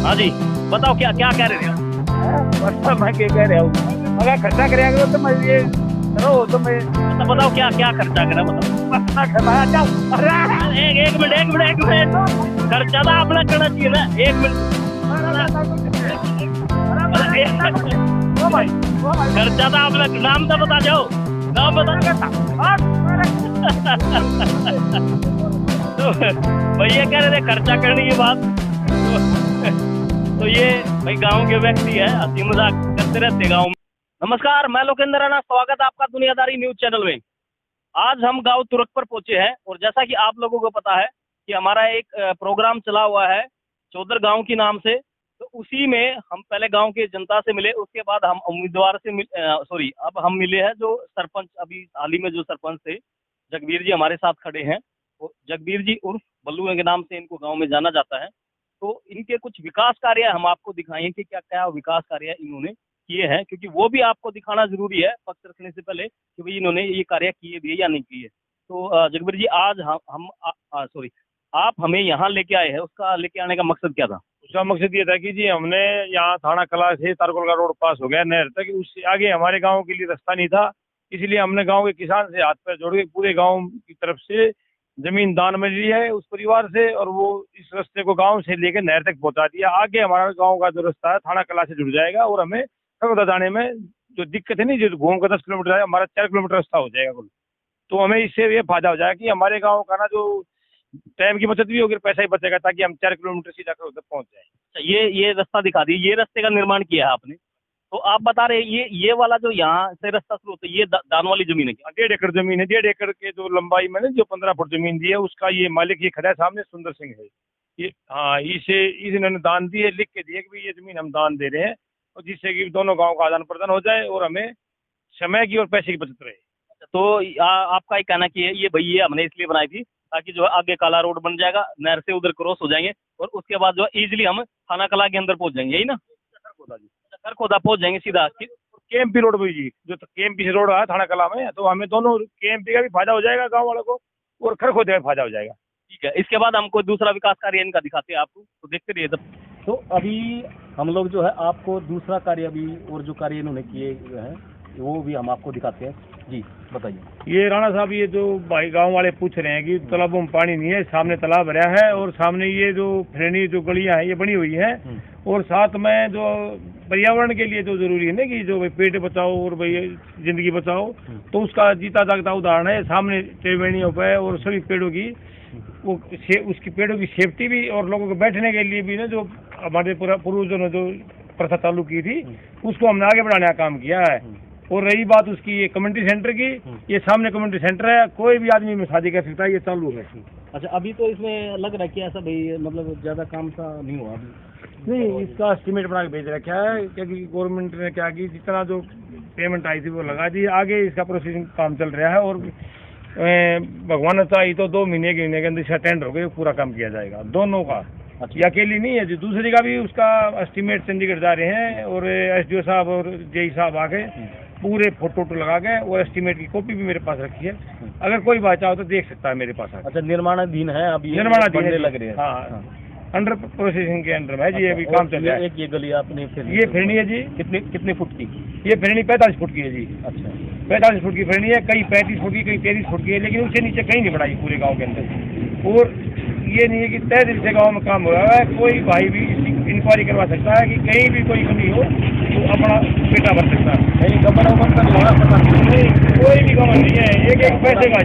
हाँ जी, बताओ क्या क्या कह रहे थे आप? मैं क्या कह रहा हूँ, अगर खर्चा करेगा तो मैं ये करो तो मैं अच्छा बताओ क्या क्या खर्चा करा बताओ। एक मिनट खर्चा तो आपने करना चाहिए ना। एक मिनट खर्चा तो आपने नाम तो बता जाओ, नाम बता। तो भैया कह रहे थे खर्चा करने की बात। तो ये भाई गांव के व्यक्ति है, हंसी मजाक करते रहते गांव में। नमस्कार, मैं लोकेंद्र राणा, स्वागत है आपका दुनियादारी न्यूज चैनल में। आज हम गांव तुरक पर पहुंचे हैं और जैसा कि आप लोगों को पता है कि हमारा एक प्रोग्राम चला हुआ है चौधर गांव की नाम से। तो उसी में हम पहले गांव की जनता से मिले, उसके बाद हम उम्मीदवार से अब हम मिले हैं जो सरपंच, अभी हाल ही में जो सरपंच थे जगबीर जी हमारे साथ खड़े हैं। तो जगबीर जी उर्फ बल्लू के नाम से इनको गाँव में जाना जाता है। तो इनके कुछ विकास कार्य हम आपको दिखाएंगे कि क्या क्या विकास कार्य इन्होंने किए हैं, क्योंकि वो भी आपको दिखाना जरूरी है पक्ष रखने से पहले कि भाई इन्होंने ये कार्य किए भी है या नहीं किए। तो जगबीर जी आज आप हमें यहाँ लेके आए हैं, उसका लेके आने का मकसद क्या था? उसका मकसद ये था कि जी हमने यहाँ थाना कला से तारकोल का रोड पास हो गया नहर तक, उससे आगे हमारे गांव के लिए रास्ता नहीं था। इसलिए हमने गांव के किसान से हाथ पैर जोड़ के पूरे गांव की तरफ से जमीन दान में ली है उस परिवार से, और वो इस रास्ते को गांव से लेकर नहर तक पहुंचा दिया। आगे हमारा गांव का जो रास्ता है थाना कला से जुड़ जाएगा और हमें खरगोदा जाने में जो दिक्कत है नहीं, जो घूम का 10 किलोमीटर है, हमारा 4 किलोमीटर रास्ता हो जाएगा कुल। तो हमें इससे ये फायदा हो जाएगा कि हमारे गाँव का ना जो टाइम की बचत भी होगी, पैसा ही बचेगा, ताकि हम 4 किलोमीटर सीधा कर उधर पहुंच जाए। अच्छा, ये रास्ता दिखा दिए, ये रास्ते का निर्माण किया है आपने। तो आप बता रहे ये वाला जो यहाँ से रास्ता शुरू होता है, ये दान वाली जमीन है क्या? 1.5 एकड़ जमीन है। 1.5 एकड़ के जो लंबाई में जो 15 फुट जमीन दी है, उसका ये मालिक ये खड़ा है सामने, सुंदर सिंह है ये। हाँ, इन्होंने दान दी है, लिख के दिए कि भाई ये जमीन हम दान दे रहे हैं, और जिससे कि दोनों गाँव का आदान प्रदान हो जाए और हमें समय की और पैसे की बचत रहे। तो आपका ये कहना कि ये भाई ये हमने इसलिए बनाई थी ताकि जो है आगे काला रोड बन जाएगा, नहर से उधर क्रॉस हो जाएंगे और उसके बाद जो है इजिली हम थाना कला के अंदर पहुंच जाएंगे, यही ना? खरखोदा पहुंच जाएंगे सीधा। केएमपी रोड भी जी, जो केएमपी से रोड है थाना कला में, तो हमें दोनों केएमपी का भी फायदा हो जाएगा गाँव वालों को, और खरखोदे का फायदा हो जाएगा। ठीक है, इसके बाद हम कोई दूसरा विकास कार्य इनका दिखाते हैं आपको, तो देखते रहिए तब। तो अभी हम लोग जो है आपको दूसरा कार्य अभी और जो कार्य इन्होंने किए हैं वो भी हम आपको दिखाते हैं। जी बताइए। ये राणा साहब, ये जो भाई गांव वाले पूछ रहे हैं कि तालाबों में पानी नहीं है, सामने तालाब भरा है और सामने ये जो फ्रेनी जो गलियां हैं ये बनी हुई हैं, और साथ में जो पर्यावरण के लिए जो जरूरी है ना कि जो भाई पेड़ बचाओ और भाई जिंदगी बचाओ, तो उसका जीता जागता उदाहरण है सामने त्रिवेणियों पर, और सभी पेड़ों की उसकी पेड़ों की सेफ्टी भी, और लोगों को बैठने के लिए भी ना, जो हमारे पूर्वजों ने जो प्रथा चालू की थी उसको हमने आगे बढ़ाने का काम किया है। और रही बात उसकी ये कम्युनिटी सेंटर की, ये सामने कम्युनिटी सेंटर है, कोई भी आदमी में शादी कर सकता है, ये चालू है। अच्छा, अभी तो इसमें लग रहा है कि ऐसा भाई मतलब ज़्यादा काम सा नहीं हुआ अभी? नहीं, इसका एस्टिमेट बना के भेज रखा है, क्योंकि गवर्नमेंट ने क्या की, जितना जो पेमेंट आई थी वो लगा दी, आगे इसका प्रोसेसिंग काम चल रहा है, और भगवान चाहिए तो 2 महीने के अंदर इसका टेंडर हो गया, पूरा काम किया जाएगा दोनों का। ये अकेली नहीं है, जो दूसरी का भी उसका एस्टिमेट चंडीगढ़ जा रहे हैं, और एसडीओ साहब और जेई साहब आके पूरे फोटो लगा के, और एस्टिमेट की कॉपी भी मेरे पास रखी है, अगर कोई बात चाहो तो देख सकता है मेरे पास। अच्छा, निर्माणाधीन है अभी? निर्माणाधीन लग रहे हैं। हाँ, अंडर प्रोसेसिंग के अंडर में है जी, अभी काम चल रहा है। एक ये गली आपने ये फिरनी है जी। कितने फुट की? ये फिरनी 45 फुट की है जी। अच्छा, 45 फुट की फिरनी है, कहीं 35 फुट की, कहीं 33 फुट की है, लेकिन उससे नीचे कहीं नहीं बढ़ाई पूरे गाँव के अंदर। और ये नहीं है कि तय दिल से गाँव में काम हो रहा है, कोई भाई भी इंक्वायरी करवा सकता है कि कहीं भी कोई कमी हो तो अपना बेटा भर सकता है। नहीं गवर्नर कोई भी गवर्नर नहीं है, एक पैसे का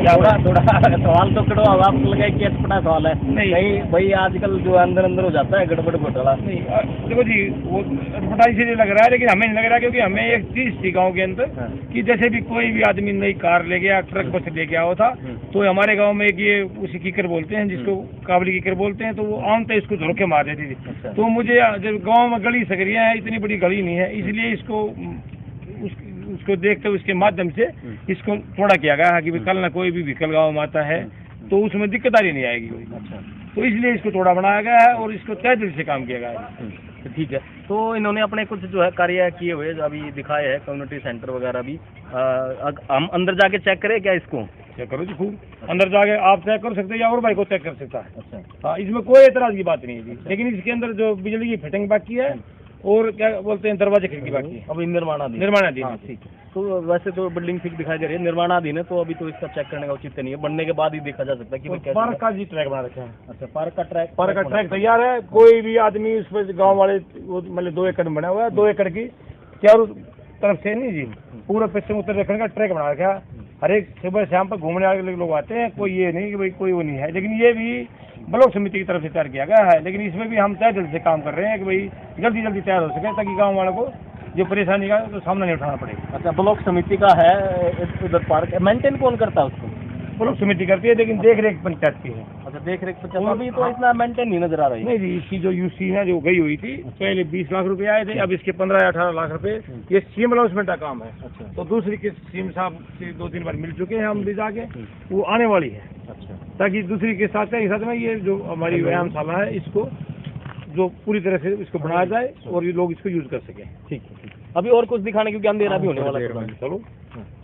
थोड़ा सवाल तो करो, अब आपको लगा कि अटपटा सवाल है। नहीं भाई, आजकल जो अंदर हो जाता है गड़बड़ घोटाला। नहीं देखो जी, वो अटपटा इसीलिए लग रहा है, लेकिन हमें नहीं लग रहा, क्योंकि हमें एक चीज थी गाँव के अंदर कि जैसे भी कोई भी आदमी नई कार ले गया, ट्रक बस ले गया हो था, तो हमारे गाँव में एक ये उसी कीकर बोलते हैं, जिसको काबली कीकर बोलते हैं, तो वो आम तो इसको झोंके मार देती थी। तो मुझे जब गाँव में गली सकरियाँ है, इतनी बड़ी गली नहीं है, इसलिए इसको उसको देखते हुए उसके माध्यम से इसको थोड़ा किया गया कि कल ना कोई भी व्हीकल गाँव में आता है तो उसमें दिक्कत आ रही नहीं आएगी कोई। अच्छा, तो इसलिए इसको थोड़ा बनाया गया है और इसको तय दिल से काम किया गया है। तो ठीक है। तो इन्होंने अपने कुछ जो है कार्य किए हुए जो अभी दिखाए हैं, कम्युनिटी सेंटर वगैरह भी, हम अंदर जाके चेक करें क्या इसको? चेक करो जी, खूब अंदर जाके आप चेक कर सकते हैं या और भाई को चेक कर सकता है। अच्छा। हाँ, इसमें कोई एतराज की बात नहीं है जी। लेकिन इसके अंदर जो बिजली की फिटिंग बाकी है और क्या बोलते हैं दरवाजे खिड़की बाकी है, अभी निर्माणाधीन। निर्माणाधीन हाँ है। ठीक है। तो वैसे तो बिल्डिंग ठीक दिखाई दे रही है, निर्माणाधीन है, तो अभी तो इसका चेक करने का उचित नहीं है, बनने के बाद ही देखा जा सकता है कि भाई कैसे। पार्क का जी ट्रैक बना रखा है। अच्छा, पार्क का ट्रैक। पार्क का ट्रैक तैयार है, कोई भी आदमी उस पर, गाँव वाले मतलब 2 एकड़ में बना हुआ है, 2 एकड़ की चारों तरफ से नहीं जी, पूरा पश्चिम उत्तर दक्षिण का ट्रैक बना रखा है। हर एक सुबह शाम पर घूमने वाले लोग आते हैं, कोई ये नहीं कि भाई कोई वो नहीं है। लेकिन ये भी ब्लॉक समिति की तरफ से तैयार किया गया है, लेकिन इसमें भी हम तय दिल से काम कर रहे हैं कि भाई जल्दी जल्दी तैयार हो सके, ताकि गाँव वालों को जो परेशानी का तो सामना नहीं उठाना पड़ेगा। अच्छा, ब्लॉक समिति का है उधर पार्क, मेंटेन कौन करता है उसको? ब्लॉक समिति करती है, लेकिन देख रेख पंचायत की है। अच्छा, देख रेख तो अभी तो इतना मेंटेन नहीं नजर आ रही है। नहीं जी, इसकी जो यूसी है जो गई हुई थी, पहले 20 लाख रुपए आए थे, अब इसके 15 या 18 लाख रुपए ये सीम अनाउंसमेंट का काम है। अच्छा। तो दूसरी किस्त सीम साहब से 2-3 बार मिल चुके हैं हम ले जाके, वो आने वाली है। अच्छा। ताकि दूसरी किस्त आते हैं साथ में ये जो हमारी व्यायामशाला है, इसको जो पूरी तरह से इसको बनाया जाए और ये लोग इसको यूज कर सकें। ठीक है, ठीक है। अभी और कुछ दिखाने, क्योंकि अंधेरा भी होने वाला है। चलो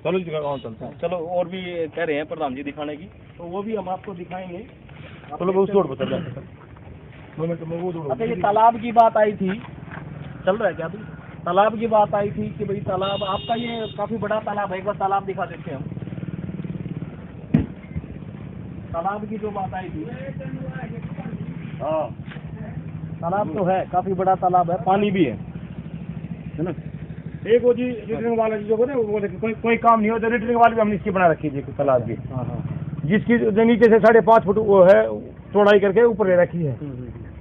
चलो जी, गाँव चलते हैं। चलो, और भी कह रहे हैं प्रधान जी दिखाने की, तो वो भी हम आपको दिखाएंगे। चलो वो रोड पर चल जाते हैं। 2 मिनट में वो अच्छा, ये तालाब की बात आई थी, चल रहा है क्या अभी? तालाब की बात आई थी कि भाई तालाब आपका ये काफी बड़ा तालाब है, एक बार तालाब दिखा देते हैं हम। तालाब की जो बात आई थी, हाँ, तालाब तो है, काफी बड़ा तालाब है, पानी भी है ना। एक वो जी रिटर्निंग वाला जो है ना, वो कोई काम नहीं होता, रिटर्निंग वाली भी हमने इसकी बना रखी थी तालाब की, हाँ हाँ, जिसकी जो नीचे से 5.5 फुट वो है चौड़ाई करके ऊपर ले रखी है।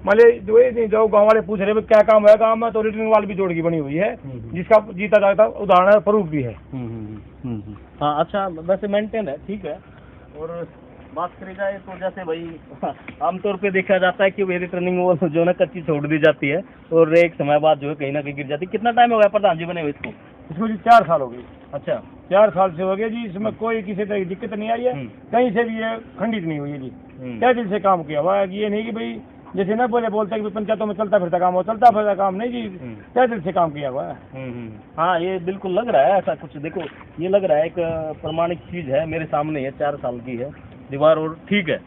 मतलब जो गाँव वाले पूछ रहे क्या काम है, काम है तो रिटर्निंग वाल भी जोड़ की बनी हुई है, जिसका जीता जाता उदाहरण प्रूफ भी है। हाँ। अच्छा, वैसे मेंटेन है, ठीक है। और बात करी जाए तो जैसे भाई आमतौर पे देखा जाता है कि भाई रिटर्निंग वॉल जो है ना कच्ची छोड़ दी जाती है और एक समय बाद जो है कहीं ना कहीं गिर जाती है। कितना टाइम हो गया प्रधान जी बने हुए इसको? इसको जी 4 साल हो गए। अच्छा, 4 साल से हो गया जी, इसमें कोई किसी तरह की दिक्कत नहीं आई है, कहीं से भी ये खंडित नहीं हुई है जी। क्या दिल से काम किया हुआ है, ये नहीं कि भाई जैसे ना बोलते हैं कि पंचायतों में चलता फिरता काम हो, चलता फिरता काम नहीं जी, क्या दिल से काम किया हुआ है। हाँ, ये बिल्कुल लग रहा है ऐसा कुछ। देखो, ये लग रहा है एक प्रमाणिक चीज है, मेरे सामने है, 4 साल की है दीवार, और ठीक है।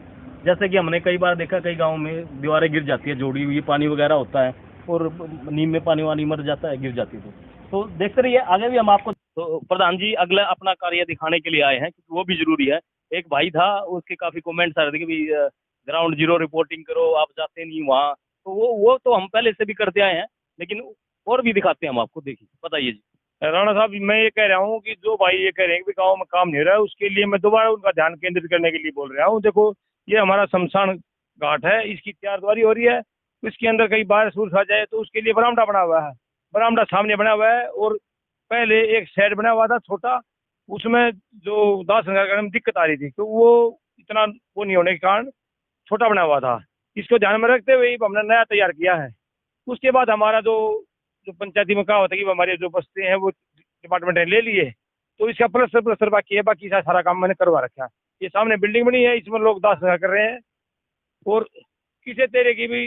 जैसे कि हमने कई बार देखा, कई गाँव में दीवारें गिर जाती है, जोड़ी हुई पानी वगैरह होता है और नीम में पानी वानी मर जाता है, गिर जाती है। तो देखते रहिए, आगे भी हम आपको। तो प्रधान जी अगला अपना कार्य दिखाने के लिए आए हैं, क्योंकि वो भी जरूरी है। एक भाई था, उसके काफी कमेंट्स आ रहे थे कि ग्राउंड जीरो रिपोर्टिंग करो, आप जाते नहीं वहाँ। तो वो तो हम पहले से भी करते आए हैं, लेकिन और भी दिखाते हैं हम आपको। देखिए, बताइए जी। राणा साहब, मैं ये कह रहा हूँ कि जो भाई ये कह रहे हैं कि गाँव में काम नहीं हो रहा है, उसके लिए मैं दोबारा उनका ध्यान केंद्रित करने के लिए बोल रहा हूँ। देखो, ये हमारा शमशान घाट है, इसकी तैयारी हो रही है, इसके अंदर कहीं बारिश उर्स आ जाए तो उसके लिए बरामदा बना हुआ है, बरामदा सामने बना हुआ है। और पहले एक शेड बना हुआ था छोटा, उसमें जो दाह संस्कार करने में दिक्कत आ रही थी, तो वो इतना वो नहीं होने के कारण छोटा बना हुआ था। इसको ध्यान में रखते हुए हमने नया तैयार किया है। उसके बाद हमारा जो पंचायती में कहा होता है कि हमारे जो बस्ते हैं वो डिपार्टमेंट ने ले लिए, तो इसका प्लस्तर बाकी है, बाकी सारा काम मैंने करवा रखा है। ये सामने बिल्डिंग बनी है, इसमें लोग दाह संस्कार कर रहे हैं। और किसी तरह की भी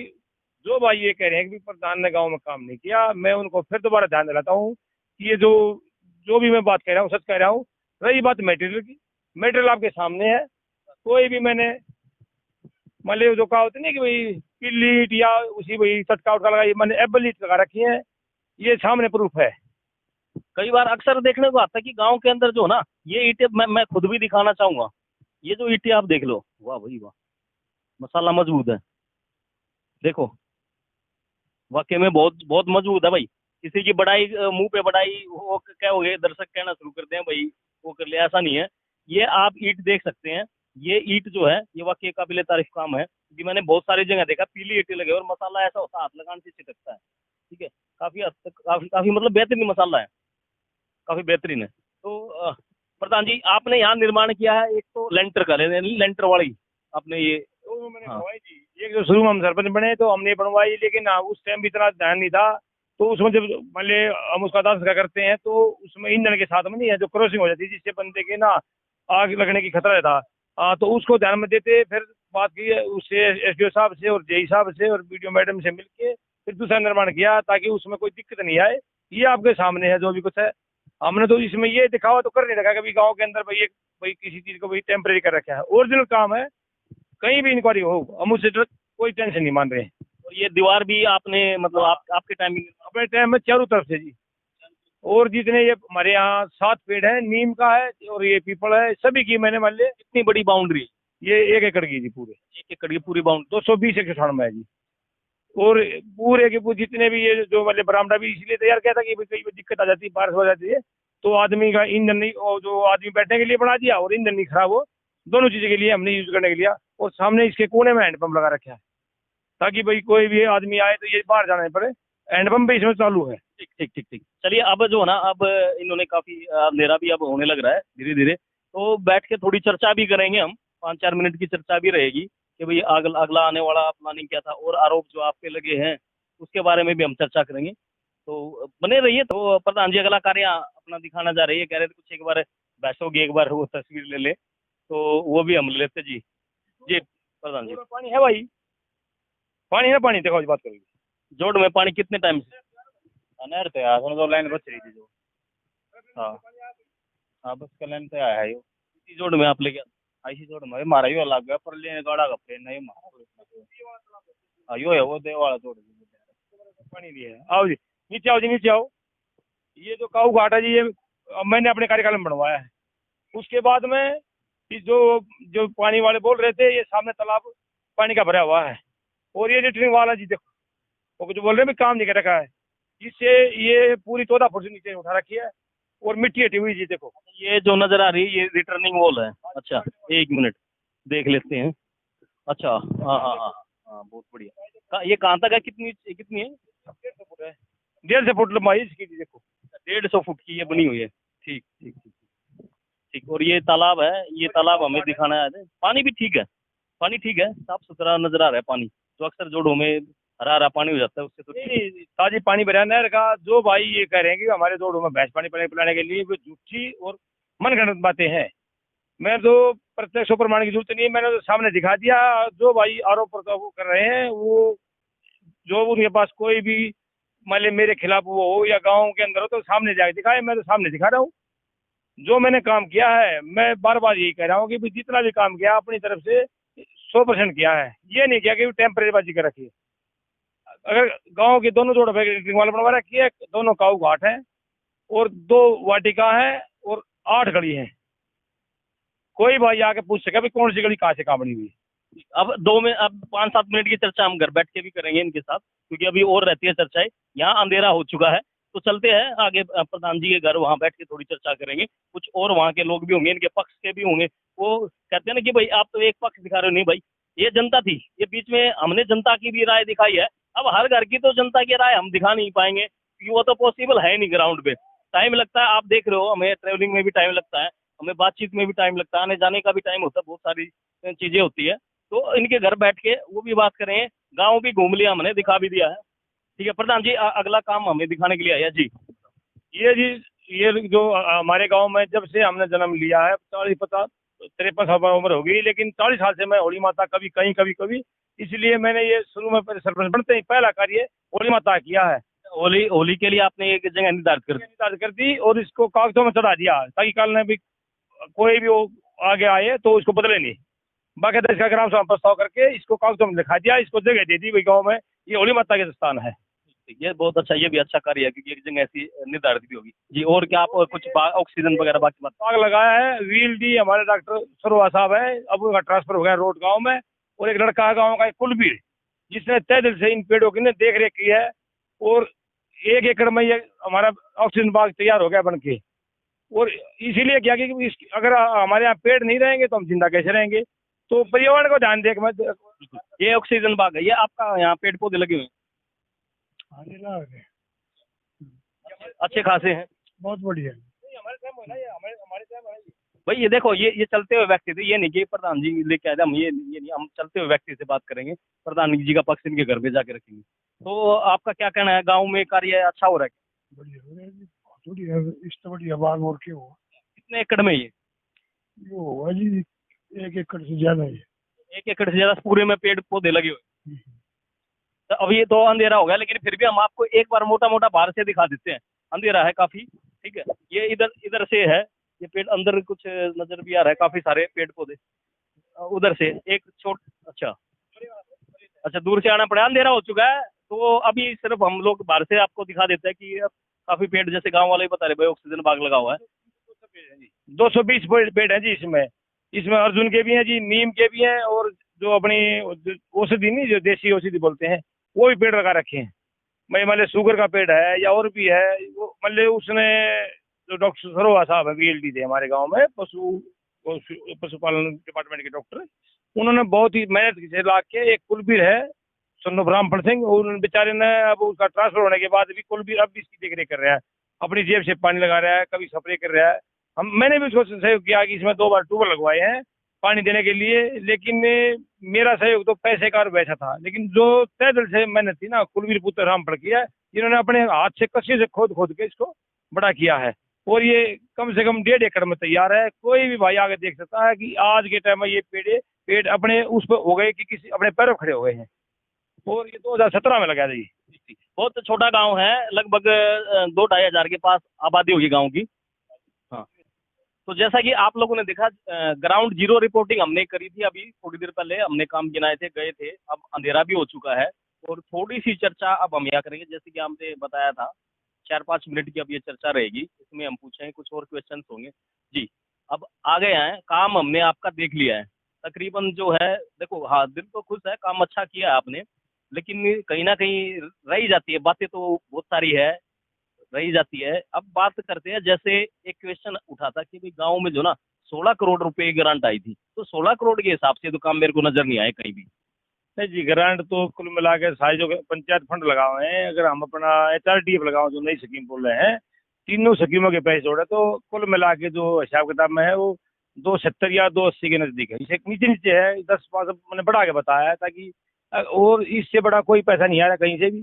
जो भाई ये कह रहे हैं कि प्रधान ने गाँव में काम नहीं किया, मैं उनको फिर दोबारा ध्यान दिलाता हूँ कि ये जो भी मैं बात कह रहा हूँ सच कह रहा हूँ। रही बात मटेरियल की, मटेरियल आपके सामने है। कोई भी मैंने मतलब जो कहा होता नहीं कि भाई पिल्ली ईट या उसी भाई चटका उटका लगाई, मैंने एबल ईट लगा रखी है, ये सामने प्रूफ है। कई बार अक्सर देखने को आता है कि गांव के अंदर जो ना ये ईंटें, मैं खुद भी दिखाना चाहूंगा, ये जो ईंटें आप देख लो, वाह भाई वाह, मसाला मजबूत है। देखो, वाकई में बहुत बहुत मजबूत है भाई। किसी की बड़ाई, मुंह पे बड़ाई वो क्या हो गए, दर्शक कहना शुरू करते हैं भाई वो कर ले, ऐसा नहीं है। ये आप ईंट देख सकते हैं, ये ईंट जो है ये वाकई काबिले तारीफ काम है। क्योंकि मैंने बहुत सारी जगह देखा पीली ईंटें लगे और मसाला ऐसा होता है हाथ लगाने से चिटकता है। ठीक है, काफी हद तक काफी मतलब बेहतरीन मसाला है, काफी बेहतरीन है। तो प्रधान जी आपने यहाँ निर्माण किया है, एक तो लेंटर का, लेंटर वाली आपने ये तो मैंने बनवाई जी। ये जो शुरू में हम सरपंच बने तो हमने बनवाई, लेकिन उस टाइम भी इतना ध्यान नहीं था। तो उसमें जब मान ली हम उसका दाह संस्कार करते हैं तो उसमें ईंधन के साथ में नहीं है जो क्रॉसिंग हो जाती है, जिससे बंदे के ना आग लगने की खतरा था। तो उसको ध्यान में देते फिर बात की उससे एसडीओ साहब से और जेई साहब से और वीडियो मैडम से मिलके फिर दूसरा निर्माण किया ताकि उसमें कोई दिक्कत नहीं आए। ये आपके सामने है जो भी कुछ है। हमने तो इसमें ये दिखावा तो कर नहीं रखा कभी गांव के अंदर भाई किसी चीज को भाई टेम्परेरी कर रखा है। ओरिजिनल काम है, कहीं भी इंक्वायरी हो हम उससे कोई टेंशन नहीं मान रहे हैं। और ये दीवार भी आपने मतलब आपके टाइम में? अपने टाइम में चारों तरफ से जी। और जितने ये हमारे यहाँ 7 पेड़ है, नीम का है और ये पीपल है, सभी की मैंने मान लिया। कितनी बड़ी बाउंड्री? ये 1 एकड़ की जी पूरे। 1 एकड़ की पूरी बाउंड्री? 220 एकड़ स्थान में है जी। और पूरे के पूरे जितने भी ये जो मतलब बरामदा भी इसलिए तैयार किया था कि भाई कहीं भी दिक्कत आ जाती है, बारिश हो जाती है तो आदमी का ईंधन नहीं, और जो आदमी बैठने के लिए बना दिया और ईंधन नहीं खराब हो, दोनों चीज़ों के लिए हमने यूज करने के लिए। और सामने इसके कोने में हैंडपम्प लगा रखा है ताकि भाई कोई भी आदमी आए तो ये बाहर जाना पड़े। हैंडपम्प भी इसमें चालू है। ठीक ठीक ठीक ठीक। चलिए अब जो है ना, अब इन्होंने काफी अंधेरा भी अब होने लग रहा है धीरे धीरे, तो बैठ के थोड़ी चर्चा भी करेंगे हम। 5-4 मिनट की चर्चा भी रहेगी कि भाई अगला आने वाला प्लानिंग क्या था, और आरोप जो आप पे लगे हैं उसके बारे में भी हम चर्चा करेंगे। तो बने रहिए। तो प्रधान जी अगला कार्य अपना दिखाना जा रही है, कह रहे थे कुछ एक बार बैठोगे, एक बार वो तस्वीर ले ले, तो वो भी हम लेते जी। जी प्रधान जी। पानी है भाई, पानी है, पानी देखो बात करेंगे। जोड़ में पानी कितने टाइम से? अनर तो यार तो लाइन बच रही थी जो। हाँ हाँ बस का लाइन तो आया है यो। इसी जोड़ में आप लेके ऐसी जोड़ में मारा यो लग गया पर लेने गाड़ा का प्लेन नहीं मारा। हाँ यो है वो देव वाला जोड़। पानी नहीं है। आओ जी नीचे आओ जी, नीचे आओ। ये जो काऊ घाट है जी, ये मैंने अपने कार्यकाल में बनवाया है। उसके बाद में ये जो जो पानी वाले बोल रहे थे, ये सामने तालाब पानी का भरा हुआ है। और ये लिटरिंग वाला जी देखो, वो जो बोल रहे हैं भी काम नहीं कर रखा है, इससे ये पूरी 14 फुट से नीचे उठा रखी है और मिट्टी हटी हुई जी देखो। ये जो नजर आ रही है ये रिटर्निंग वॉल है। अच्छा 1 मिनट देख लेते हैं। अच्छा हाँ हाँ हाँ हाँ बहुत बढ़िया। ये कहाँ तक है, कितनी कितनी है? 150 फुट लंबाई इसकी जी देखो। 150 फुट की ये बनी हुई है। ठीक ठीक ठीक ठीक। और ये तालाब है, ये तालाब हमें दिखाना है। पानी भी ठीक है, पानी ठीक है, साफ सुथरा नजर आ रहा है पानी। जो अक्सर जोड़ों में हरा हरा पानी हो जाता है उससे तो ताजी पानी भरा नहर का। जो भाई ये कह रहे हैं कि हमारे जोड़ों में भैंस पानी पिलाने के लिए, वो झूठी और मनगढ़ंत बातें हैं। मैं तो प्रत्यक्ष प्रमाण की जरूरत नहीं है, मैंने तो सामने दिखा दिया। जो भाई आरोप प्रत्यारोप कर रहे हैं, वो जो उनके पास कोई भी मान लीजिए मेरे खिलाफ वो हो या गाँव के अंदर हो तो सामने जाके दिखाए। मैं तो सामने दिखा रहा हूँ जो मैंने काम किया है। मैं बार बार यही कह रहा हूँ कि भाई जितना भी काम किया अपनी तरफ से 100% किया है। ये नहीं किया कि टेम्परेरी बाजी कर रखी है। अगर गांव के दोनों जोड़ ड्रिंकिंग वाला बनवा रखी है, दोनों काऊ घाट हैं और 2 वाटिका है और 8 गली हैं। कोई भाई आके पूछ सके भाई कौन सी गली कहाँ से कहाँ बनी हुई। अब 5-7 मिनट की चर्चा हम घर बैठ के भी करेंगे इनके साथ, क्योंकि अभी और रहती है चर्चाएं। यहाँ अंधेरा हो चुका है तो चलते हैं आगे प्रधान जी के घर, वहाँ बैठ के थोड़ी चर्चा करेंगे। कुछ और वहाँ के लोग भी होंगे, इनके पक्ष के भी होंगे। वो कहते हैं ना कि भाई आप तो एक पक्ष दिखा रहे हो। नहीं भाई, ये जनता थी, ये बीच में हमने जनता की भी राय दिखाई है। अब हर घर की तो जनता की राय हम दिखा नहीं पाएंगे क्योंकि वो तो पॉसिबल है नहीं। ग्राउंड पे टाइम लगता है, आप देख रहे हो, हमें ट्रेवलिंग में भी टाइम लगता है, हमें बातचीत में भी टाइम लगता है, आने जाने का भी टाइम होता है, बहुत सारी चीजें होती है। तो इनके घर बैठ के वो भी बात करें। गाँव भी घूम लिया, हमने दिखा भी दिया है। ठीक है प्रधान जी, अगला काम हमें दिखाने के लिए आया जी। ये जी ये जो हमारे गांव में जब से हमने जन्म लिया है 40-53 साल उम्र होगी, लेकिन 40 साल से मैं होली माता कभी कहीं कभी कभी, इसलिए मैंने ये शुरू में सरपंच बनते ही पहला कार्य होली माता किया है। होली के लिए आपने एक जगह निर्धारित कर दी और इसको कागजों में चढ़ा दिया ताकि कल में भी कोई भी वो आगे आए तो उसको बदले नहीं। बाकायदा इसका ग्राम सभा प्रस्ताव करके इसको कागजों में लिखा दिया, इसको जगह दे दी भाई गाँव में ये होली माता के स्थान है। ये बहुत अच्छा, ये भी अच्छा कार्य है क्योंकि एक जगह ऐसी निर्धारित भी होगी जी। और क्या आप कुछ ऑक्सीजन वगैरह बाकी बात? बाग लगाया है। व्हील डी हमारे डॉक्टर सरोवा साहब है, अब उनका ट्रांसफर हो गया रोड गांव में। और एक लड़का है गांव का, एक कुलबीर, जिसने तय दिल से इन पेड़ों की देख रेख की है। और 1 एकड़ में ये हमारा ऑक्सीजन बाग तैयार हो गया बन के। और इसीलिए क्या कि अगर हमारे यहाँ पेड़ नहीं रहेंगे तो हम जिंदा कैसे रहेंगे। तो पर्यावरण को ध्यान देख मैं ये ऑक्सीजन बाग है, ये आपका यहाँ पेड़ पौधे लगे हुए हैं अच्छे खासे हैं, बहुत बढ़िया। भाई ये देखो, ये चलते हुए व्यक्ति थे, ये नहीं कि प्रधान जी लेके आए थे हम, ये नहीं, हम चलते हुए व्यक्ति से बात करेंगे। प्रधान जी का पक्ष इनके घर पे जाके रखेंगे। तो आपका क्या कहना है, गांव में कार्य अच्छा हो रहा है? बढ़िया, इससे बढ़िया बाग और क्यों। कितने एकड़ में ये होगा जी? 1 एकड़ से ज्यादा है। 1 एकड़ से ज्यादा पूरे में पेड़ पौधे लगे हुए। तो अब ये तो अंधेरा हो गया, लेकिन फिर भी हम आपको एक बार मोटा मोटा बाहर से दिखा देते हैं। अंधेरा है काफी, ठीक है। ये इधर इधर से है, ये पेड़ अंदर कुछ नजर भी आ रहा है, काफी सारे पेड़ पौधे। उधर से एक छोट अच्छा अच्छा, दूर से आना पड़ा, अंधेरा हो चुका है। तो अभी सिर्फ हम लोग बाहर से आपको दिखा देते हैं कि अब काफी पेड़, जैसे गांव वाले ही बता रहे भाई, ऑक्सीजन बाग लगा हुआ है। 220 पेड़ है जी इसमें। इसमें अर्जुन के भी हैं जी, नीम के भी हैं, और जो अपनी औषधि नहीं, जो देसी औषधि बोलते हैं, वो भी पेड़ लगा रखे हैं। मैं मतलब शुगर का पेड़ है या और भी है, वो मतलब उसने जो डॉक्टर सरोवा साहब है, VLD थे हमारे गांव में, पशुपालन डिपार्टमेंट के डॉक्टर, उन्होंने बहुत ही मेहनत से ला के, एक कुलबीर है सन्नो ब्राह्मण सिंह, उन बेचारे ने, अब उसका ट्रांसफर होने के बाद भी कुलबीर अब भी इसकी देख रेख कर रहा है, अपनी जेब से पानी लगा रहा है, कभी स्प्रे कर रहा है। मैंने भी उसको सहयोग किया कि इसमें 2 बार ट्यूबवेल लगवाए हैं पानी देने के लिए, लेकिन मेरा सहयोग तो पैसे का और वैसा था, लेकिन जो तय दिल से मेहनत थी ना, कुलवीर पुत्र रामफल की है, जिन्होंने अपने हाथ से कसी से खोद के इसको बड़ा किया है। और ये कम से कम 1.5 एकड़ में तैयार है। कोई भी भाई आगे देख सकता है कि आज के टाइम में ये पेड़ अपने उस पर हो गए कि किसी अपने पैरों खड़े हो गए हैं। और ये 2017 में लगा जी। बहुत छोटा गांव है, लगभग 2-2.5 हजार के पास आबादी होगी गांव की। हाँ, तो जैसा कि आप लोगों ने देखा, ग्राउंड जीरो रिपोर्टिंग हमने करी थी, अभी थोड़ी देर पहले हमने काम गिनाए थे, गए थे। अब अंधेरा भी हो चुका है और थोड़ी सी चर्चा अब हम यहाँ करेंगे, जैसे कि हमने बताया था 4-5 मिनट की अब ये चर्चा रहेगी, इसमें हम पूछेंगे, कुछ और क्वेश्चन होंगे जी। अब आ गए हैं, काम हमने आपका देख लिया है तकरीबन जो है। देखो हाँ, दिल तो खुश है, काम अच्छा किया है आपने, लेकिन कहीं ना कहीं रह ही जाती है बातें, तो बहुत सारी है, रही जाती है। अब बात करते हैं, जैसे एक क्वेश्चन उठा था कि भाई गांव में जो ना 16 करोड़ रुपए की ग्रांट आई थी, तो 16 करोड़ के हिसाब से तो काम मेरे को नजर नहीं आए कहीं भी। नहीं जी, ग्रांट तो कुल मिला के सारे जो पंचायत फंड लगा हुए हैं, अगर हम अपना HRDF लगाओ, जो नई स्कीम बोल रहे हैं, तीनों स्कीमों के पैसे जोड़े तो कुल मिला के जो हिसाब किताब में है, वो 270 या 280 के नजदीक है। इसे नीचे नीचे है, 10-5 मैंने बढ़ा के बताया है, ताकि और इससे बड़ा कोई पैसा नहीं आ रहा कहीं से भी।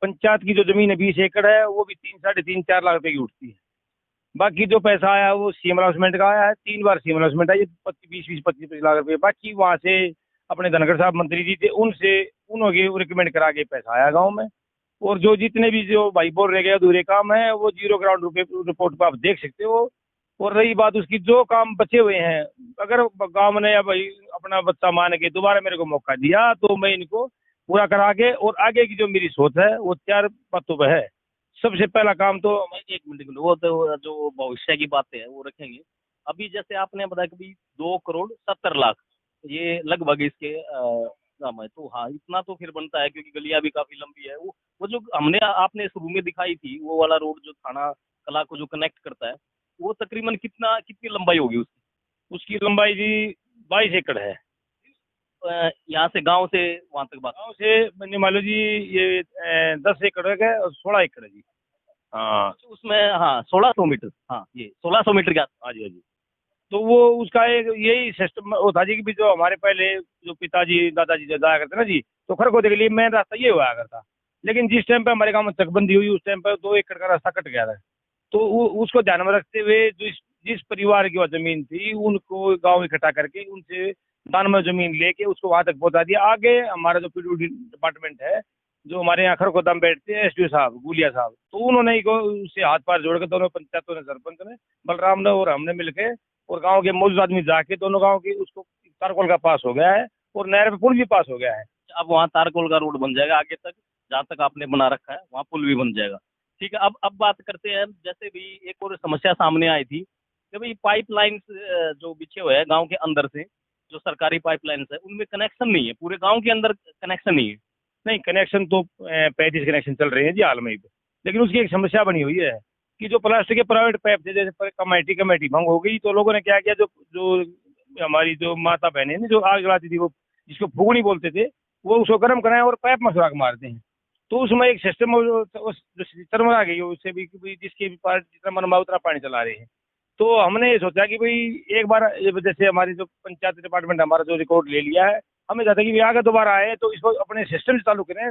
पंचायत की जो जमीन है 20 एकड़ है, वो भी 3-3.5-4 लाख रुपए की उठती है। बाकी जो पैसा आया वो सीएम अनाउंसमेंट का आया है, 3 बार सीएम अनाउंसमेंट है, ये 20-25 लाख रुपए। बाकी वहाँ से अपने धनखड़ साहब मंत्री जी थे, उनसे उन्होंने रिकमेंड करा के पैसा आया गाँव में। और जो जितने भी जो भाई बोल रहे गए अधूरे काम है, वो जीरो ग्राउंड रुपए रिपोर्ट पर आप देख सकते हो। और रही बात उसकी, जो काम बचे हुए हैं, अगर गाँव ने या भाई अपना बच्चा मान के दोबारा मेरे को मौका दिया, तो मैं इनको पूरा करा के, और आगे की जो मेरी सोच है वो 4 बातों पर है। सबसे पहला काम तो, एक मिनट, वो तो जो भविष्य की बातें हैं वो रखेंगे। अभी जैसे आपने बताया कि भाई 2 करोड़ 70 लाख, ये लगभग इसके दाम है, तो हाँ इतना तो फिर बनता है, क्योंकि गलियां भी काफी लंबी है। वो जो हमने आपने शुरू में दिखाई थी, वो वाला रोड जो थाना कला को जो कनेक्ट करता है, वो तकरीबन कितनी लंबाई होगी उसकी? उसकी लंबाई जी 22 एकड़ है। यहाँ से गांव से वहां तक बात? गाँव से मैंने मान लो जी, ये 10 एकड़ है और 16 एकड़ है जी। हाँ, उसमें हाँ 1600 मीटर, हाँ ये 1600 मीटर का। हाँ जी, हाँ जी। तो वो उसका एक यही सिस्टम होता जी कि भी जो हमारे पहले जो पिताजी दादाजी जो जाया करते ना जी, तो खरगोदे के लिए मेन रास्ता ये हुआ करता। लेकिन जिस टाइम पे हमारे गांव में चकबंदी हुई, उस टाइम पे 2 एकड़ का रास्ता कट गया था। तो उसको ध्यान में रखते हुए जिस परिवार की वह जमीन थी, उनको गाँव इकट्ठा करके उनसे दान में जमीन लेके उसको वहां तक पहुंचा दिया। आगे हमारा जो PWD डिपार्टमेंट है, जो हमारे यहाँ खरगोदा में बैठते हैं, SDO साहब गुलिया साहब, तो उन्होंने उससे हाथ पार जोड़ के दोनों पंचायतों ने, सरपंच ने, बलराम ने और हमने मिलके, और गांव के मौजूद आदमी जाके दोनों गांव की उसको तारकोल का पास हो गया है, और नहर पे पुल भी पास हो गया है। अब वहाँ तारकोल का रोड बन जाएगा, आगे तक जहाँ तक आपने बना रखा है वहाँ पुल भी बन जाएगा। ठीक है, अब बात करते हैं, जैसे भी एक और समस्या सामने आई थी कि भाई पाइपलाइन जो बिछे हुए हैं गांव के अंदर से, जो सरकारी पाइपलाइंस है, उनमें कनेक्शन नहीं है, पूरे गांव के अंदर कनेक्शन नहीं है। नहीं, कनेक्शन तो 35 कनेक्शन चल रहे हैं जी हाल में ही। लेकिन उसकी एक समस्या बनी हुई है कि जो प्लास्टिक के प्राइवेट पाइप थे, जैसे कमेटी भंग हो गई, तो लोगों ने क्या किया, जो हमारी जो माता बहनें जो आग जलाती थी, वो जिसको फूगनी बोलते थे, वो उसको गर्म कराएं और पाइप में सुराख मारते हैं। तो उसमें एक सिस्टम चरमरा गई, उससे भी जिसके भी पार जितना मनमाना उतना पानी चला रहे हैं। तो हमने ये सोचा कि भाई एक बार जैसे हमारी जो पंचायत डिपार्टमेंट हमारा जो रिकॉर्ड ले लिया है, हमें चाहता है कि आगे दोबारा आए तो इसको अपने सिस्टम से चालू करें।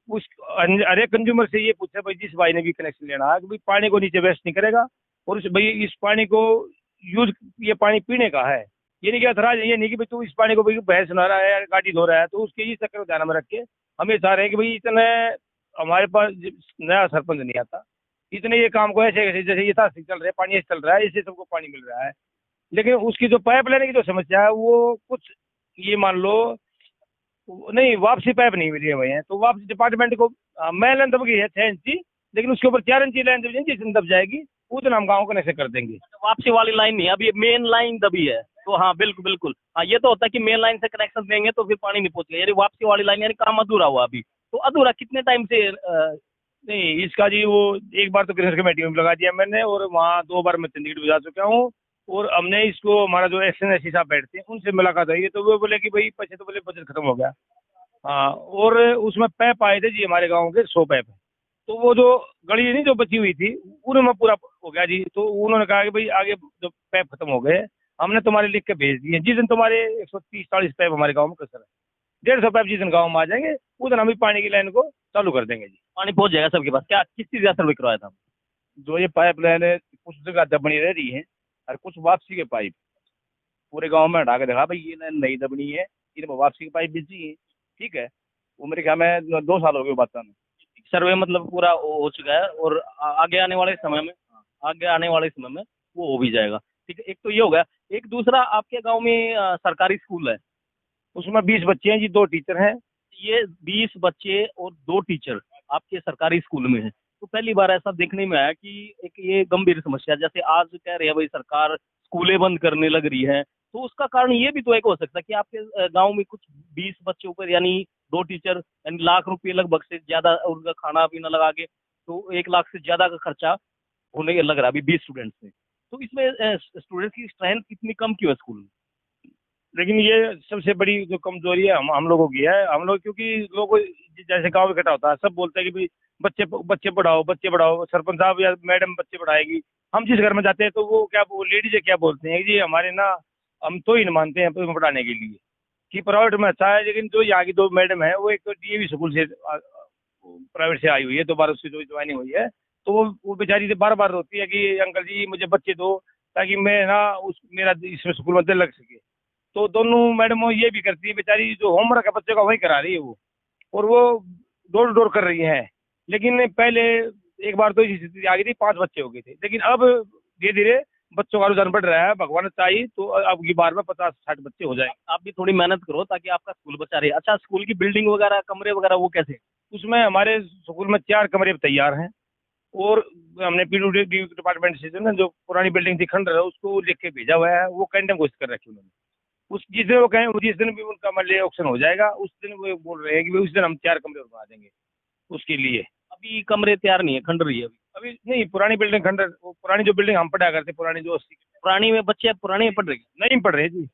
उस हर एक कंज्यूमर से ये पूछे भाई, जिस भाई ने भी कनेक्शन लेना है, कि भाई पानी को नीचे वेस्ट नहीं करेगा, और भाई इस पानी को यूज, ये पानी पीने का है, ये नहीं कि अथरा, ये नहीं कि भाई तू इस पानी को भाई भैंस नहा रहा है या गाड़ी धो रहा है, तो उसके इस चक्कर को ध्यान में रख के हम ये चाह रहे हैं कि भाई इतने हमारे पास नया सरपंच नहीं आता, इतने ये काम को ऐसे ऐसे जैसे यथास्थिति चल रहा है, पानी ऐसे चल रहा है, इससे सबको पानी मिल रहा है, लेकिन उसकी जो पाइप लाइन की जो समस्या है वो कुछ ये मान लो नहीं, वापसी पाइप नहीं मिली हुई है, तो वापसी डिपार्टमेंट को मैं लाइन दब गई है 6 इंची, लेकिन उसके ऊपर 4 इंची लाइन दब जाएगी, जिस दिन दब जाएगी उतना हम गाँव कनेक्शन कर देंगे। वापसी वाली लाइन नहीं है, अभी मेन लाइन दबी है। तो हाँ बिल्कुल बिल्कुल, हाँ ये तो होता है कि मेन लाइन से कनेक्शन देंगे तो फिर पानी नहीं पहुंचेगा, यानी वापसी वाली लाइन यानी काम अधूरा हुआ अभी। तो अधूरा कितने टाइम से नहीं, इसका जी वो एक बार तो कृषि कमेटी में भी लगा दिया मैंने, और वहाँ 2 बार मैं चंडीगढ़ भी जा चुका हूँ, और हमने इसको हमारा जो एक्शन एस साहब बैठते हैं उनसे मुलाकात हुई है, तो वो बोले कि भाई पैसे तो बोले बजट खत्म हो गया। हाँ, और उसमें पैप आए थे जी हमारे गाँव के 100 पैप, तो वो जो गली नहीं जो बची हुई थी उनमें पूरा हो गया जी, तो उन्होंने कहा कि भाई आगे जो पैप खत्म हो गए हमने तुम्हारे लिख के भेज दिए, जिस दिन तुम्हारे 130-40 पैप हमारे गाँव में कसर है, 150 पैप जिस दिन गाँव में आ जाएंगे उस दिन हम भी पानी की लाइन को चालू कर देंगे जी। पानी पहुंच जाएगा सबके पास? क्या किस चीज का सर्वे करवाया था? जो ये पाइप लाइन है कुछ जगह दबनी रह रही है और कुछ वापसी के पाइप पूरे गांव में हटा के देखा भाई ये लाइन नहीं दबनी है, इनमें वापसी के पाइप बिजी है, ठीक है। वो मेरे ख्याल में 2 साल हो गए बात में। सर्वे मतलब पूरा हो चुका है, और आगे आने वाले समय में, आगे आने वाले समय में वो हो भी जाएगा। ठीक है, एक तो ये हो गया। एक दूसरा, आपके गांव में सरकारी स्कूल है, उसमें 20 बच्चे हैं जी, 2 टीचर हैं। ये 20 बच्चे और 2 टीचर आपके सरकारी स्कूल में है। तो पहली बार ऐसा देखने में आया कि एक ये गंभीर समस्या, जैसे आज कह रहे हैं भाई सरकार स्कूलें बंद करने लग रही है, तो उसका कारण ये भी तो एक हो सकता है कि आपके गांव में कुछ 20 बच्चों पर यानी 2 टीचर यानी लाख रुपए लगभग से ज्यादा उनका खाना पीना लगा के, तो 1 लाख से ज्यादा का खर्चा होने लग रहा है अभी 20 स्टूडेंट्स में। तो इसमें स्टूडेंट्स की स्ट्रेंथ कितनी कम क्यों है स्कूल में? लेकिन ये सबसे बड़ी जो कमजोरी है हम लोगों की है। हम लोग क्योंकि लोग जैसे गांव इकट्ठा होता है सब बोलते हैं कि भाई बच्चे बच्चे पढ़ाओ, बच्चे पढ़ाओ, सरपंच साहब या मैडम बच्चे पढ़ाएगी। हम जिस घर में जाते हैं तो वो क्या लेडीज क्या बोलते हैं जी हमारे ना हम तो ही नहीं मानते हैं पढ़ाने के लिए कि प्राइवेट में अच्छा है, लेकिन जो यहाँ की 2 मैडम है वो एक तो डीएवी स्कूल से प्राइवेट से आई हुई है, 2 बार उसकी जो ज्वाइनिंग हुई है, तो वो बेचारी से बार बार रोती है कि अंकल जी मुझे बच्चे दो ताकि मैं ना उस मेरा इसमें स्कूल में दिल लग सके। तो दोनों मैडम ये भी करती है बेचारी, जो होमवर्क है बच्चे का वही करा रही है वो, और वो डोर डोर कर रही है। लेकिन पहले एक बार तो ऐसी स्थिति आ गई थी 5 बच्चे हो गए थे, लेकिन अब धीरे धीरे बच्चों का रुझान बढ़ रहा है, भगवान चाहिए तो अब की बार में 50-60 बच्चे हो जाएंगे। आप भी थोड़ी मेहनत करो ताकि आपका स्कूल बचा रहे। अच्छा, स्कूल की बिल्डिंग वगैरह, कमरे वगैरह वो कैसे? उसमें हमारे स्कूल में 4 कमरे तैयार हैं, और हमने पीडब्ल्यूडी डिपार्टमेंट से जो ना जो पुरानी बिल्डिंग थी खंडर है उसको लिख के भेजा हुआ है, वो कंडेम घोषित कर रखी उन्होंने। उस जिस दिन वो कहें जिस दिन भी उनका मान लिया ऑप्शन हो जाएगा उस दिन वो बोल रहे हैं कि भाई उस दिन हम 4 कमरे बना देंगे उसके लिए। अभी कमरे तैयार नहीं है, खंड रही है अभी? अभी नहीं, पुरानी बिल्डिंग खंडर, वो पुरानी जो बिल्डिंग हम पढ़ा करते पुरानी जो 80 पुरानी में बच्चे पुराने में पढ़ रहे हैं? नहीं पढ़ रहे जी,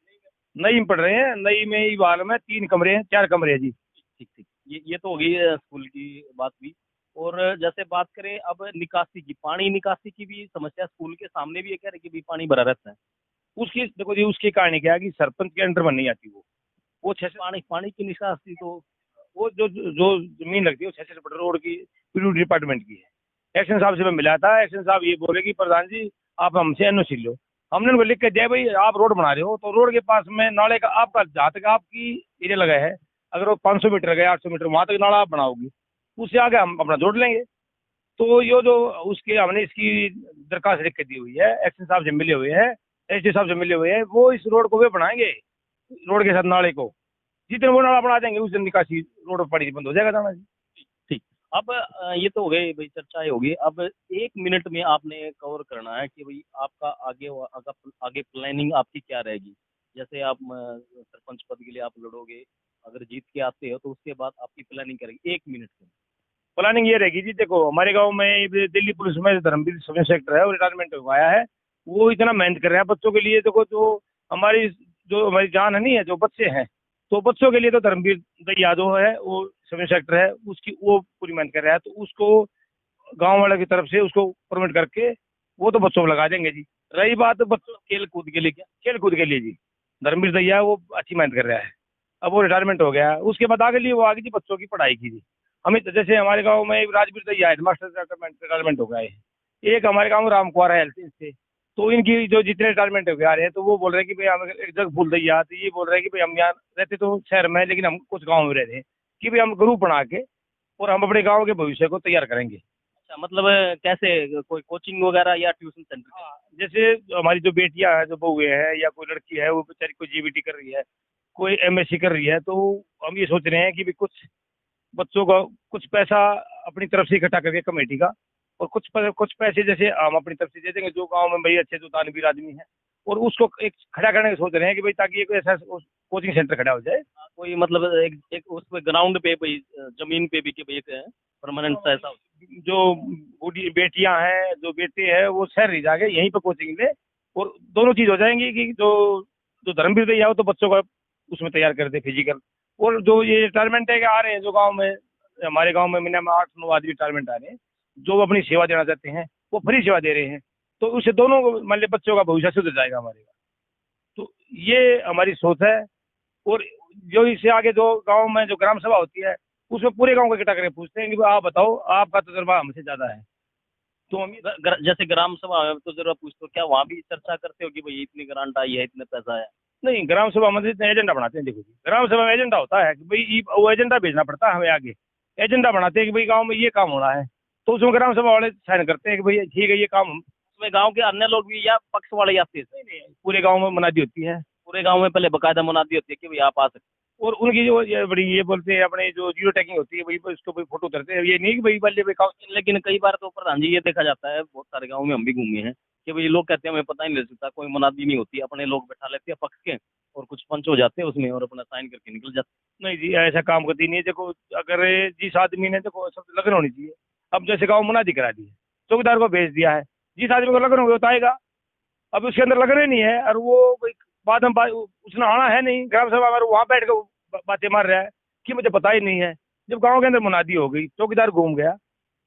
नई में पढ़ रहे हैं। नई में ही बाल में 3 कमरे हैं, 4 कमरे हैं जी। ठीक ठीक, ये तो हो गई स्कूल की बात भी। और जैसे बात करें अब निकासी की, पानी निकासी की भी समस्या स्कूल के सामने भी है, कह रहे कि भी पानी भरा रहता है। उसकी देखो जी उसकी कहानी क्या है कि सरपंच के अंडर में नहीं आती वो 6 पानी की निकासी तो वो जो जो जमीन लगती है वो 6 फुट रोड की पीडब्ल्यूडी डिपार्टमेंट की है। एक्शन साहब से मैं मिला था, एक्शन साहब ये बोले कि प्रधान जी आप हमसे एनओसी लो। हमने उनको लिख के दिया भाई आप रोड बना रहे हो तो रोड के पास में नाले का आपका जहाँ तक आपकी एरिया लगा है, अगर वो 500 मीटर गए 800 मीटर वहाँ तक नाला आप बनाओगी, उससे आगे हम अपना जोड़ लेंगे। तो ये जो उसके हमने इसकी दरखास्त लिख के दी हुई है, एक्शन साहब से मिले हुए हैं, एसडी साहब से मिले हुए हैं, वो इस रोड को वे बनाएंगे रोड के साथ नाले को। जिस दिन वो नाला बना देंगे उस दिन निकासी रोड पर पानी बंद हो जाएगा दाना जी। ठीक। अब ये तो हो गई भाई, चर्चाएं होगी। अब 1 मिनट में आपने कवर करना है कि भाई आपका आगे प्लानिंग आपकी क्या रहेगी। जैसे आप सरपंच पद के लिए आप लड़ोगे, अगर जीत के आते हो तो उसके बाद आपकी प्लानिंग करेगी 1 मिनट में। प्लानिंग ये रहेगी जी, देखो हमारे गांव में दिल्ली पुलिस में धर्मवीर सब इंस्पेक्टर है वो रिटायरमेंट हो आया है, वो इतना मेहनत कर रहे हैं बच्चों के लिए। देखो जो हमारी जान है नहीं है, जो बच्चे हैं तो बच्चों के लिए तो धर्मवीर दैया जो है वो सब इंस्पेक्टर है, उसकी वो पूरी मेहनत कर रहा है, तो उसको गांव वाले की तरफ से उसको परमिट करके वो तो बच्चों को लगा देंगे जी। रही बात बच्चों खेल कूद के लिए, क्या खेल कूद के लिए जी, धर्मवीर दैया वो अच्छी मेहनत कर रहा है, अब वो रिटायरमेंट हो गया है, उसके बाद आगे लिए वो आगे जी बच्चों की पढ़ाई की जी। हमें जैसे हमारे गांव में राजवीर दैया है मास्टर रिटायरमेंट हो गया है, एक हमारे गांव में राम कुमार है हेल्थ से, तो इनकी जो जितने रिटायरमेंट हो गया रहे हैं तो वो बोल रहे हैं कि भाई हम एक जगह भूल दैया, तो ये बोल रहे हैं कि भाई हम यहाँ रहते तो शहर में लेकिन हम कुछ गाँव में रहते हैं, कि भाई हम ग्रुप बना के और हम अपने गांव के भविष्य को तैयार करेंगे। अच्छा, मतलब कैसे, कोई कोचिंग वगैरह या ट्यूशन सेंटर? जैसे हमारी जो बेटियां हैं, जो बहुएं हैं, या कोई लड़की है वो बेचारी कोई जीबीटी कर रही है, कोई एमएससी कर रही है, तो हम ये सोच रहे हैं कि भी कुछ बच्चों का कुछ पैसा अपनी तरफ से इकट्ठा करके कमेटी का, और कुछ पैसे जैसे हम अपनी तरफ से दे देंगे, जो गांव में भाई अच्छे जो दानवीर आदमी है, और उसको एक खड़ा करने की सोच रहे हैं कि भाई ताकि एक ऐसा कोचिंग सेंटर खड़ा हो जाए। कोई मतलब एक उस पे ग्राउंड पे भाई, जमीन पे भी कि भाई एक परमानेंट सा ऐसा? जो बूढ़ी बेटियां हैं, जो बेटे हैं, वो शहर ही जाके यहीं पे कोचिंग ले, और दोनों चीज हो जाएंगी कि जो जो धर्मवीर तैयार हो तो बच्चों का उसमें तैयार कर दे फिजिकल, और जो ये रिटायरमेंट है कि आ रहे हैं जो गांव में, हमारे गांव में महीने में 8-9 आदमी रिटायरमेंट आ रहे हैं, जो अपनी सेवा देना चाहते हैं वो फ्री सेवा दे रहे हैं, तो उससे दोनों मान ली बच्चों का भविष्य सुधर जाएगा हमारे का। तो ये हमारी सोच है। और जो इससे आगे जो गांव में जो ग्राम सभा होती है, उसमें पूरे गांव को इकट्ठा करके पूछते हैं कि भाई आप बताओ, आपका तजुर्बा हमसे ज्यादा है, तो हम जैसे ग्राम सभा में तो जरूर पूछते हो, क्या वहाँ भी चर्चा करते हो कि भाई इतनी ग्रांट आई है, इतने पैसा है? नहीं, ग्राम सभा में एजेंडा बनाते हैं। देखो जी, ग्राम सभा में एजेंडा होता है कि भाई वो एजेंडा भेजना पड़ता है हमें आगे, एजेंडा बनाते हैं कि भाई गांव में ये काम होना है, तो उसमें ग्राम सभा वाले साइन करते हैं कि भाई ठीक है ये काम। उसमें गांव के अन्य लोग भी या पक्ष वाले ही आते हैं? पूरे गांव में मुनादी होती है, पूरे गांव में पहले बकायदा मुनादी होती है कि भाई आप आ सकते और उनकी जो ये बड़ी ये बोलते हैं अपने जो जीरो टैगिंग होती है, भाई उसको भाई फोटो उतरते हैं, ये नहीं कि भाई पहले भाई हैं। लेकिन कई बार तो प्रधान जी ये देखा जाता है, बहुत सारे गाँव में हम भी घूमे हैं, कि भाई लोग कहते हैं हमें पता ही नहीं लगता, कोई मुनादी नहीं होती, अपने लोग बैठा लेते हैं पक्ष के, और कुछ पंच हो जाते हैं उसमें और अपना साइन करके निकल जाते नहीं जी, ऐसा काम करती नहीं है। देखो अगर जिस आदमी ने, देखो सब लगन होनी चाहिए। अब जैसे गाँव मुनादी करा दी है, चौकीदार को भेज दिया है, जिस आदमी को लगन होगी वो तो आएगा। अब उसके अंदर लगन ही नहीं है, और वो भाई बाद में उसने आना है नहीं ग्राम सभा में, वहाँ बैठ कर बातें मार रहा है कि मुझे पता ही नहीं है। जब गांव के अंदर मुनादी हो गई, चौकीदार घूम गया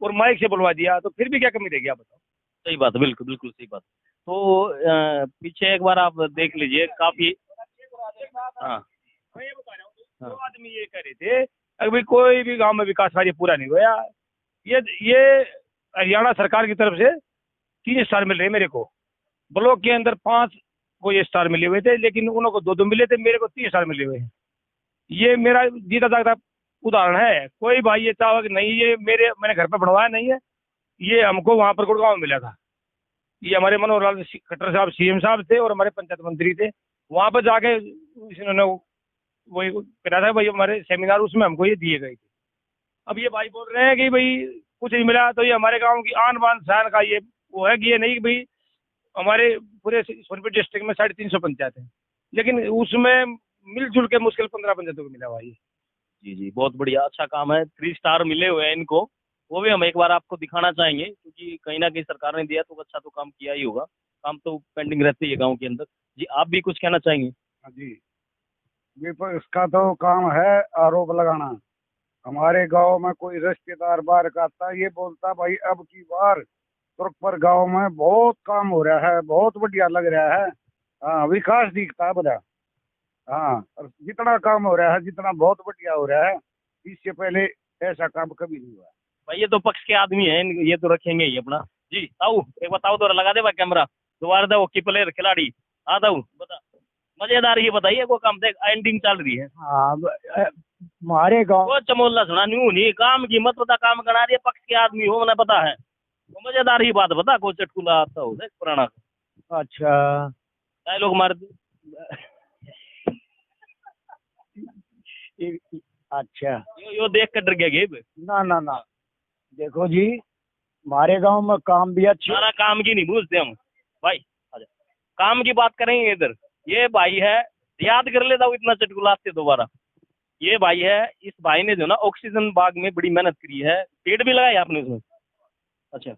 और माइक से बुलवा दिया, तो फिर भी क्या कमी रहेगी आप बताओ। सही बात है, बिल्कुल बिल्कुल सही बात। तो पीछे एक बार आप देख लीजिए, काफी। हाँ मैं ये बता रहा हूँ, दो आदमी ये कह रहे थे अगर भाई कोई भी गांव में विकास कार्य पूरा नहीं हुआ, ये हरियाणा सरकार की तरफ से 3 स्टार मिल रहे मेरे को। ब्लॉक के अंदर 5 को ये स्टार मिले हुए थे, लेकिन उनको 2-2 मिले थे, मेरे को 3 स्टार मिले हुए हैं। ये मेरा जीता जागता उदाहरण है। कोई भाई ये चाहो कि नहीं ये मैंने घर पे बनवाया नहीं है, ये हमको वहां पर गुड़गांव में मिला था। ये हमारे मनोहर लाल खट्टर साहब सीएम साहब थे और हमारे पंचायत मंत्री थे, वहां पर जाके इन्होंने वही करा था भाई हमारे सेमिनार, उसमें हमको ये दिए गए थे। अब ये भाई बोल रहे हैं कि भाई कुछ नहीं मिला, तो ये हमारे गाँव की आन बान शान का ये वो है कि ये नहीं कि भाई हमारे पूरे सोनभद्र डिस्ट्रिक्ट में 350 पंचायत है, लेकिन उसमें मिलजुल के मुश्किल 15 पंचायतों को मिला भाई। जी जी, बहुत बढ़िया, अच्छा काम है। 3 स्टार मिले हुए हैं इनको, वो भी हम एक बार आपको दिखाना चाहेंगे, क्योंकि कहीं ना कहीं सरकार ने दिया तो अच्छा तो काम किया ही होगा। काम तो पेंडिंग रहती है गांव के अंदर। जी, आप भी कुछ कहना चाहेंगे? जी, ये पर इसका तो काम है आरोप लगाना। हमारे गांव में कोई रिश्तेदार बाहर का आता, ये बोलता भाई अब की बार तुर्कपुर गांव में बहुत काम हो रहा है, बहुत बढ़िया लग रहा है। हाँ, विकास दिखता है बड़ा। हाँ, और जितना काम हो रहा है, जितना बहुत बढ़िया हो रहा है, इससे पहले ऐसा काम कभी नहीं हुआ। भाई ये तो पक्ष के आदमी हैं, ये तो रखेंगे ही अपना। जी ताऊ, एक बताओ तो लगा दे भाई कैमरा दोबारा दो की प्लेयर खिलाड़ी। हाँ ताऊ बता, मजेदार ही बताइए, वो काम देख एंडिंग चल रही है। हाँ, हमारे गांव वो चमोला सुना न्यू नहीं, काम की मत बता, काम करा रही है, पक्ष के आदमी हो मैंने पता है, तो मजेदार ही बात बता, कोई चटकुला आता हो देख पुराना। अच्छा डायलॉग मार दे। अच्छा, यो देख कर डर गया गेब। ना ना ना, देखो जी, हमारे गांव में काम भी अच्छे। सारा काम की नहीं पूछते हम भाई, आजा काम की बात करेंगे इधर। ये भाई है, याद कर लेता हूँ इतना चटकुलाते दोबारा। ये भाई है, इस भाई ने जो ना ऑक्सीजन बाग में बड़ी मेहनत करी है, पेड़ भी लगाया आपने उसमें। अच्छा,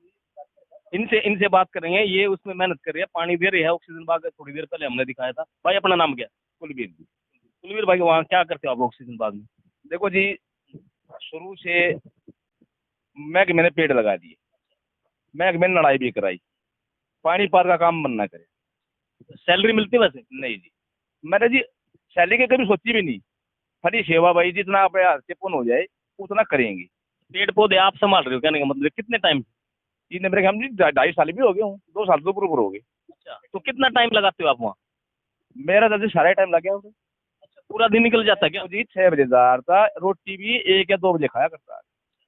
इनसे बात करेंगे, ये उसमें मेहनत कर रही है, पानी दे रही है ऑक्सीजन बाग। थोड़ी देर पहले हमने दिखाया था भाई। अपना नाम क्या? कुलवीर जी। कुलवीर भाई, वहाँ क्या करते हो आप ऑक्सीजन बाग में? देखो जी, शुरू से मैंने पेड़ लगा दिए, मैंने लड़ाई भी कराई, पानी पार का काम मन ना करे। सैलरी मिलती है वैसे? नहीं जी, मैंने जी सैलरी की कभी सोची भी नहीं। फरी सेवा भाई, जितना आप से पुण्य हो जाए उतना करेंगे। पेड़ पौधे आप संभाल रहे हो, कहने का मतलब कितने टाइम? जी मेरे हम जी 2.5 साल भी हो गए हूँ, 2 साल तो पूरे हो गए। अच्छा, तो कितना टाइम लगाते हो आप वहाँ? मेरा दादी सारा टाइम लग गया उसे। अच्छा, पूरा दिन निकल जाता है क्या? जी 6 बजे जा रहा था, रोटी भी 1 या 2 बजे खाया करता है।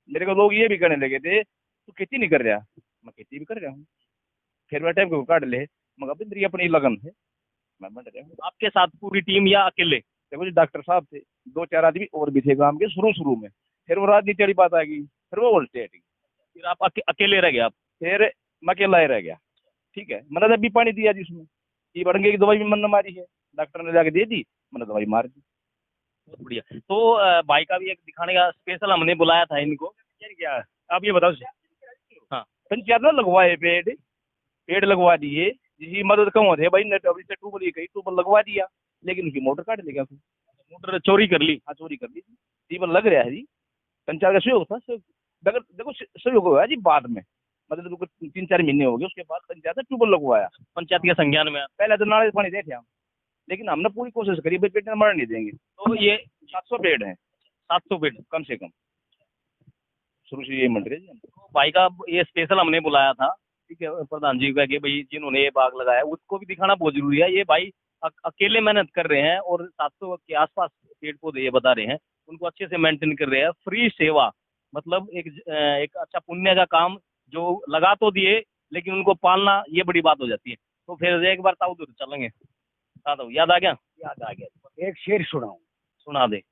मेरे को लोग ये भी कहने लगे थे तू खेती नहीं कर रहा, मैं खेती भी कर रहा हूँ, फिर मैं टाइम को काट ले, मगर भी मेरी अपनी लगन है, मैं बढ़ रहा हूँ। आपके साथ पूरी टीम या अकेले? देखो जी डॉक्टर साहब थे, 2-4 आदमी और भी थे काम के शुरू में, फिर वो राजनीति वाली बात आ गई, फिर वो उल्टे हट गई, फिर आप अकेले रह गए आप? फिर मैं अकेला ही रह गया। ठीक है, मैंने जब भी पानी दिया जिसमें ये बढ़ गई की दवाई भी मन मारी है, डॉक्टर ने जाके दे दी, मैंने दवाई मार दी। बहुत बढ़िया। तो भाई का भी एक दिखाने का स्पेशल हमने बुलाया था इनको। क्या आप ये बताओ। हाँ, पंचायत ने लगवाए पेड़ लगवा दिए, जिसकी मदद कम होते भाई ने अभी से ट्यूबल लगवा दिया, लेकिन उसकी मोटर काट लेगा, मोटर चोरी कर ली। हाँ चोरी कर ली थी, ट्यूबल लग रहा है जी, पंचायत का सहयोग था देखो सहयोग हुआ जी बाद में, मतलब 3-4 महीने हो गए उसके बाद पंचायत ने ट्यूबल लगवाया, पंचायत के संज्ञान में। पहले तो नाले से पानी देते हम, लेकिन हमने पूरी कोशिश करी भाई पेड़ मर नहीं देंगे। तो ये 700 पेड़ है, 700 पेड़ कम से कम, शुरू से ये मंड रहे जी। तो भाई का ये स्पेशल हमने बुलाया था, ठीक है, प्रधान जी का, कि भाई जिन्होंने ये बाग लगाया उसको भी दिखाना बहुत जरूरी है। ये भाई अकेले मेहनत कर रहे हैं और 700 के आसपास पेड़ पौधे ये बता रहे हैं, उनको अच्छे से मेंटेन कर रहे हैं, फ्री सेवा, मतलब एक अच्छा पुण्य का काम, जो लगा तो दिए लेकिन उनको पालना ये बड़ी बात हो जाती है। तो फिर एक बार ताऊ उधर चलेंगे। ताऊ याद आ गया? याद आ गया। एक शेर सुनाऊं। सुना दे।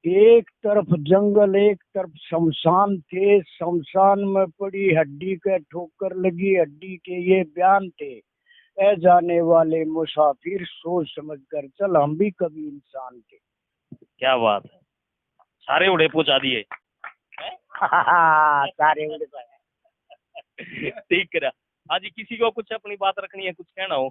एक तरफ जंगल एक तरफ शमशान थे, शमशान में पड़ी हड्डी के ठोकर लगी, हड्डी के ये बयान थे, ए जाने वाले मुसाफिर सोच समझ कर चल, हम भी कभी इंसान थे। क्या बात है, सारे उड़े पहुंचा दिए। सारे उड़े ठीक करा। हाँ जी, किसी को कुछ अपनी बात रखनी है, कुछ कहना हो?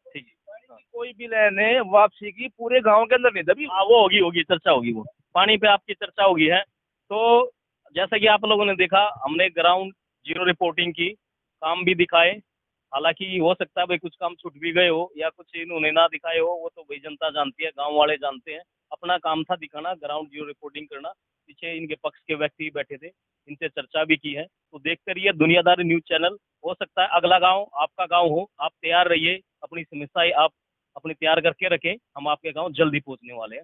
ठीक है। कोई भी लेने वापसी की पूरे गांव के अंदर नहीं दबी। हाँ, वो होगी चर्चा होगी, वो पानी पे आपकी चर्चा होगी है। तो जैसा कि आप लोगों ने देखा, हमने ग्राउंड जीरो रिपोर्टिंग की, काम भी दिखाए। हालांकि हो सकता है भाई कुछ काम छूट भी गए हो या कुछ इन्होंने ना दिखाए हो, वो तो भाई जनता जानती है, गांव वाले जानते हैं। अपना काम था दिखाना, ग्राउंड जीरो रिपोर्टिंग करना। पीछे इनके पक्ष के व्यक्ति बैठे थे, इनसे चर्चा भी की है। तो देखते रहिए दुनियादारी न्यूज चैनल। हो सकता है अगला गांव आपका गांव हो, आप तैयार रहिए, अपनी समस्याएं आप अपनी तैयार करके रखें, हम आपके गांव जल्दी पहुंचने वाले हैं।